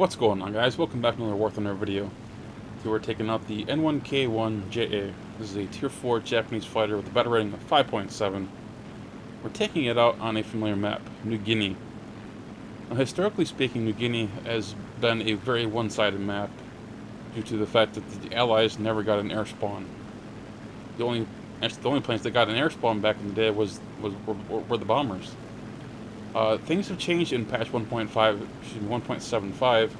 What's going on, guys? Welcome back to another War Thunder video. So we're taking out the N1K1-Ja. This is a Tier 4 Japanese fighter with a battle rating of 5.7. We're taking it out on a familiar map, New Guinea. Now, historically speaking, New Guinea has been a very one-sided map due to the fact that the Allies never got an air spawn. The only planes that got an air spawn back in the day were the bombers. Things have changed in patch 1.75,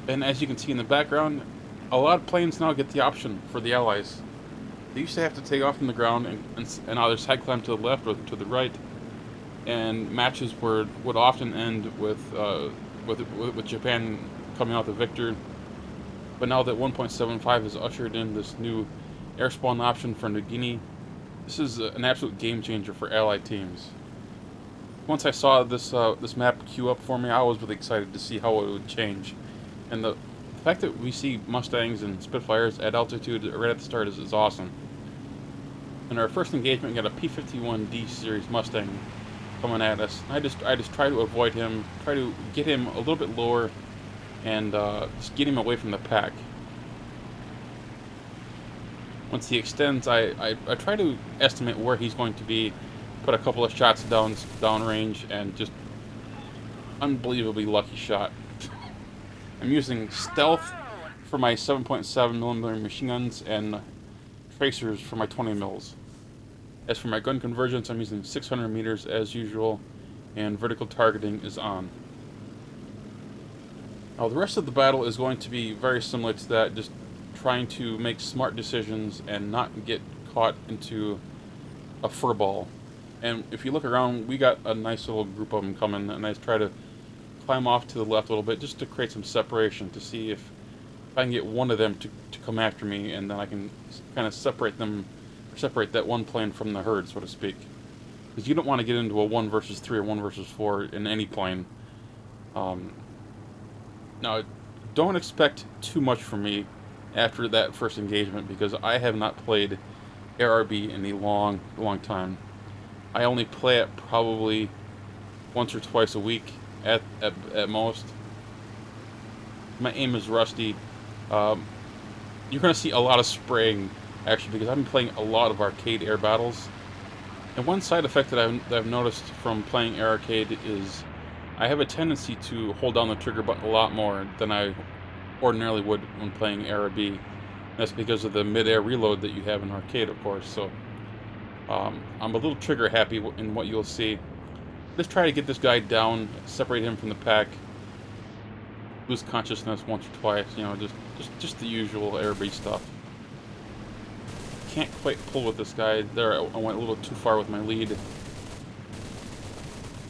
and as you can see in the background, a lot of planes now get the option for the Allies. They used to have to take off from the ground and either side climb to the left or to the right, and matches would often end with Japan coming out the victor. But now that 1.75 has ushered in this new air spawn option for New Guinea, this is an absolute game changer for Allied teams. Once I saw this map queue up for me, I was really excited to see how it would change. And the fact that we see Mustangs and Spitfires at altitude right at the start is awesome. In our first engagement, we got a P-51D series Mustang coming at us. I just try to avoid him, try to get him a little bit lower, and just get him away from the pack. Once he extends, I try to estimate where he's going to be, put a couple of shots downrange, and just unbelievably lucky shot. I'm using stealth for my 7.7mm machine guns and tracers for my 20 mils. As for my gun convergence, I'm using 600 meters as usual, and vertical targeting is on. Now the rest of the battle is going to be very similar to that, just trying to make smart decisions and not get caught into a furball. And if you look around, we got a nice little group of them coming, and I try to climb off to the left a little bit just to create some separation, to see if I can get one of them to come after me, and then I can kind of separate that one plane from the herd, so to speak. Because you don't want to get into a 1 versus 3 or 1 versus 4 in any plane. Now, don't expect too much from me after that first engagement, because I have not played ARB in a long time. I only play it probably once or twice a week at most. My aim is rusty. You're going to see a lot of spraying, actually, because I've been playing a lot of arcade air battles. And one side effect that I've noticed from playing air arcade is I have a tendency to hold down the trigger button a lot more than I ordinarily would when playing ARB. That's because of the mid-air reload that you have in arcade, of course. So I'm a little trigger happy in what you'll see. Let's try to get this guy down, separate him from the pack, lose consciousness once or twice, you know, just the usual ARB stuff. Can't quite pull with this guy. There, I went a little too far with my lead.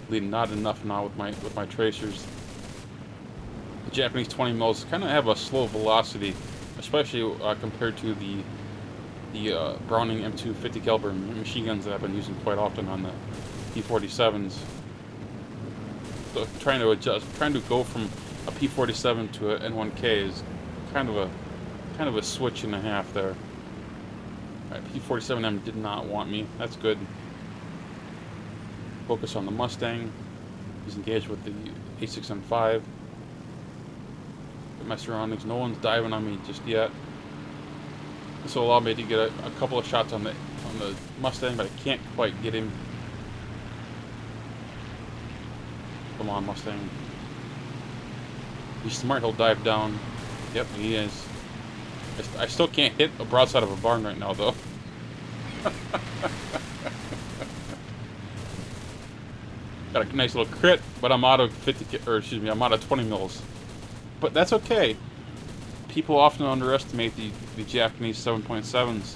Not enough now with my tracers. The Japanese 20 mils kind of have a slow velocity, especially compared to the Browning M2 50 caliber machine guns that I've been using quite often on the P-47s. So trying to go from a P-47 to an N1K is kind of a switch and a half there. Alright, P-47M did not want me. That's good. Focus on the Mustang. He's engaged with the A6M5. Get my surroundings. No one's diving on me just yet. This will allow me to get a couple of shots on the Mustang, but I can't quite get him. Come on, Mustang. He's smart, he'll dive down. Yep, he is. I still can't hit a broadside of a barn right now, though. Got a nice little crit, but I'm out of I'm out of 20 mils. But that's okay. People often underestimate the Japanese 7.7s.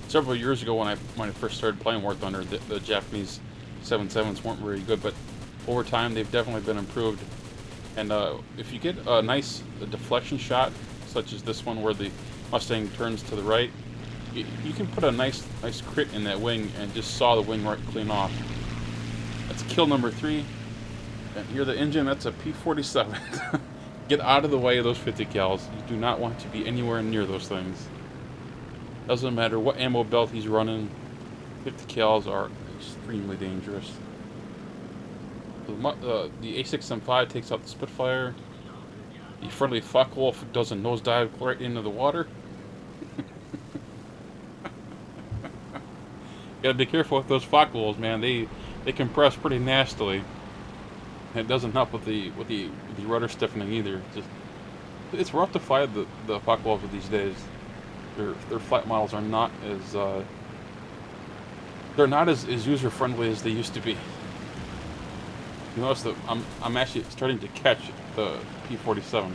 Several years ago, when I first started playing War Thunder, the Japanese 7.7s weren't very good, but over time they've definitely been improved. And if you get a nice deflection shot, such as this one where the Mustang turns to the right, you can put a nice crit in that wing and just saw the wing right clean off. That's kill number 3. And hear the engine? That's a P-47. Get out of the way of those 50 cals. You do not want to be anywhere near those things. Doesn't matter what ammo belt he's running, 50 cals are extremely dangerous. The A6M5 takes out the Spitfire. The friendly Focke-Wulf does a nosedive right into the water. Gotta be careful with those Focke-Wulfs, man. They compress pretty nastily. And it doesn't help with the rudder stiffening either. It's rough to fly the Focke-Wulfs these days. Their flight models are not as they're not as user friendly as they used to be. You notice that I'm actually starting to catch the P-47.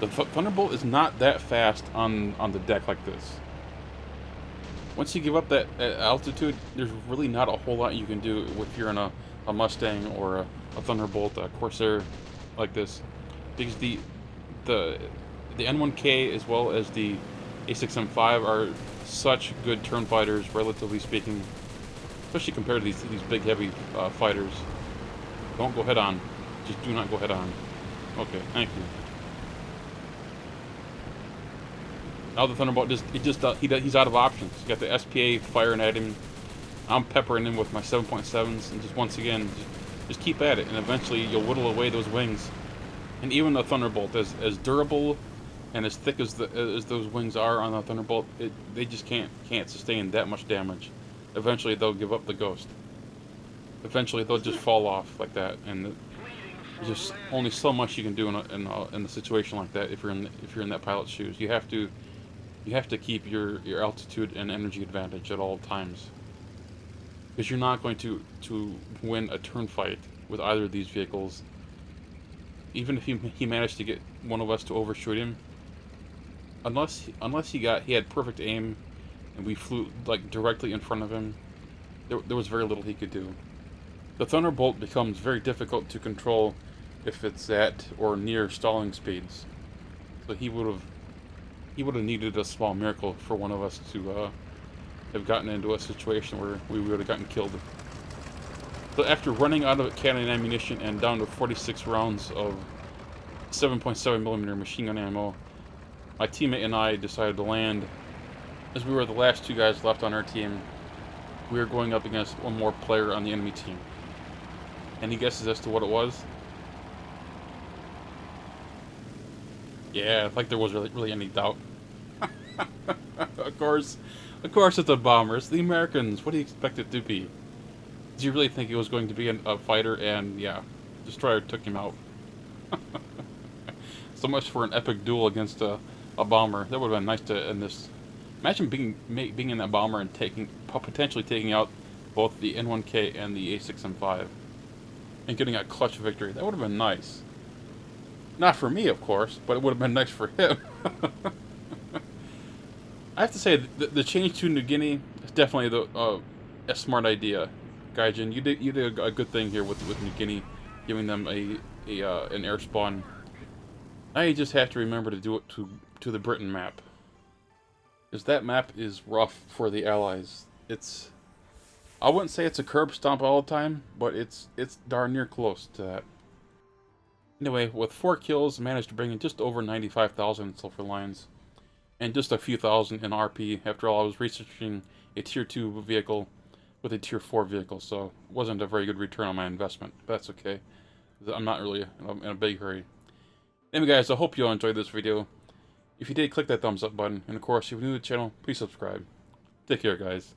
The Thunderbolt is not that fast on the deck like this. Once you give up that altitude, there's really not a whole lot you can do if you're in a Mustang or a Thunderbolt, a Corsair like this, because the N1K as well as the A6M5 are such good turn fighters, relatively speaking, especially compared to these big heavy fighters. Don't go head on. Just do not go head on. Okay, thank you. Now the Thunderbolt he's out of options. You got the SPA firing at him. I'm peppering him with my 7.7s, and just once again, just keep at it, and eventually you'll whittle away those wings. And even the Thunderbolt, as durable and as thick as those wings are on the Thunderbolt, they just can't sustain that much damage. Eventually they'll give up the ghost. Eventually they'll just fall off like that, and there's just only so much you can do in a situation like that. If you're in that pilot's shoes, you have to keep your altitude and energy advantage at all times, because you're not going to win a turn fight with either of these vehicles. Even if he managed to get one of us to overshoot him, unless he had perfect aim and we flew like directly in front of him, there was very little he could do. The Thunderbolt becomes very difficult to control if it's at or near stalling speeds. So he would have needed a small miracle for one of us to have gotten into a situation where we would have gotten killed. So after running out of cannon ammunition and down to 46 rounds of 7.7mm machine gun ammo, my teammate and I decided to land. As we were the last two guys left on our team, we were going up against one more player on the enemy team. Any guesses as to what it was? Yeah, like there was really any doubt. Of course it's a bomber. It's the Americans. What do you expect it to be? Did you really think it was going to be a fighter? And yeah, Destroyer took him out. So much for an epic duel against a bomber. That would have been nice to end this. Imagine being in that bomber and potentially taking out both the N1K and the A6M5 and getting a clutch victory. That would have been nice. Not for me, of course, but it would have been nice for him. I have to say, the change to New Guinea is definitely a smart idea. Gaijin, you did a good thing here with New Guinea, giving them an air spawn. Now you just have to remember to do it to the Britain map, because that map is rough for the Allies. I wouldn't say it's a curb stomp all the time, but it's darn near close to that. Anyway, with 4 kills, managed to bring in just over 95,000 in Silver Lions, and just a few thousand in RP. After all, I was researching a Tier 2 vehicle with a Tier 4 vehicle, so it wasn't a very good return on my investment. But that's okay. I'm not really in a big hurry. Anyway, guys, I hope you all enjoyed this video. If you did, click that thumbs up button, and of course, if you're new to the channel, please subscribe. Take care, guys.